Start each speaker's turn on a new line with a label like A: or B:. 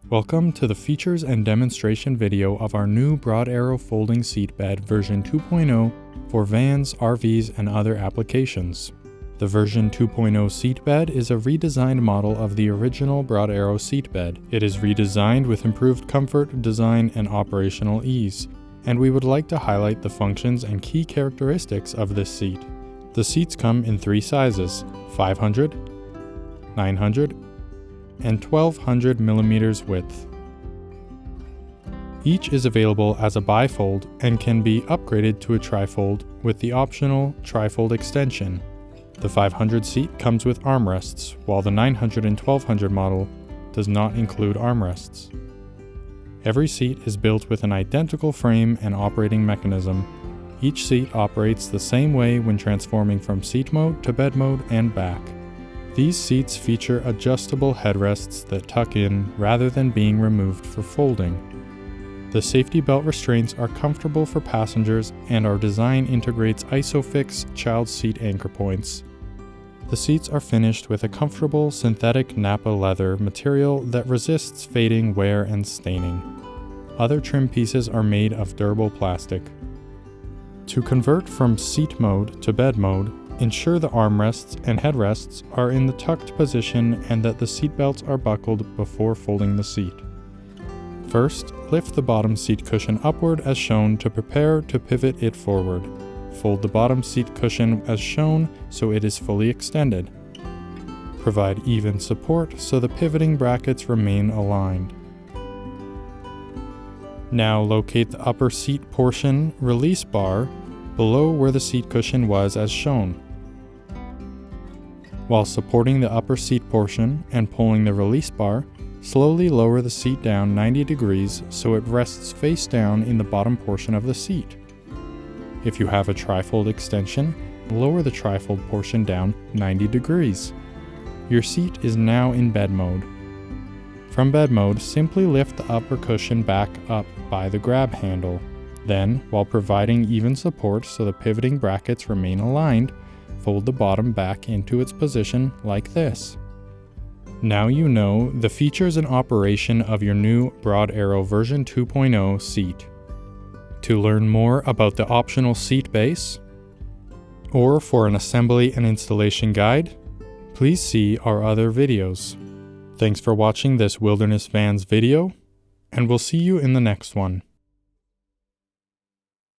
A: Welcome to the features and demonstration video of our new Broad Arrow Folding Seat Bed version 2.0 for vans, RVs, and other applications. The version 2.0 seat bed is a redesigned model of the original Broad Arrow seat bed. It is redesigned with improved comfort, design, and operational ease, and we would like to highlight the functions and key characteristics of this seat. The seats come in three sizes: 500, 900, and 1200 millimeters width. Each is available as a bifold and can be upgraded to a trifold with the optional trifold extension. The 500 seat comes with armrests, while the 900 and 1200 model does not include armrests. Every seat is built with an identical frame and operating mechanism. Each seat operates the same way when transforming from seat mode to bed mode and back. These seats feature adjustable headrests that tuck in rather than being removed for folding. The safety belt restraints are comfortable for passengers, and our design integrates ISOFIX child seat anchor points. The seats are finished with a comfortable synthetic Nappa leather material that resists fading, wear, and staining. Other trim pieces are made of durable plastic. To convert from seat mode to bed mode, ensure the armrests and headrests are in the tucked position and that the seat belts are buckled before folding the seat. First, lift the bottom seat cushion upward as shown to prepare to pivot it forward. Fold the bottom seat cushion as shown so it is fully extended. Provide even support so the pivoting brackets remain aligned. Now locate the upper seat portion release bar below where the seat cushion was as shown. While supporting the upper seat portion and pulling the release bar, slowly lower the seat down 90 degrees so it rests face down in the bottom portion of the seat. If you have a trifold extension, lower the trifold portion down 90 degrees. Your seat is now in bed mode. From bed mode, simply lift the upper cushion back up by the grab handle. Then, while providing even support so the pivoting brackets remain aligned, fold the bottom back into its position like this. Now you know the features and operation of your new Broad Arrow version 2.0 seat. To learn more about the optional seat base, or for an assembly and installation guide, please see our other videos. Thanks for watching this Wilderness Vans video, and we'll see you in the next one.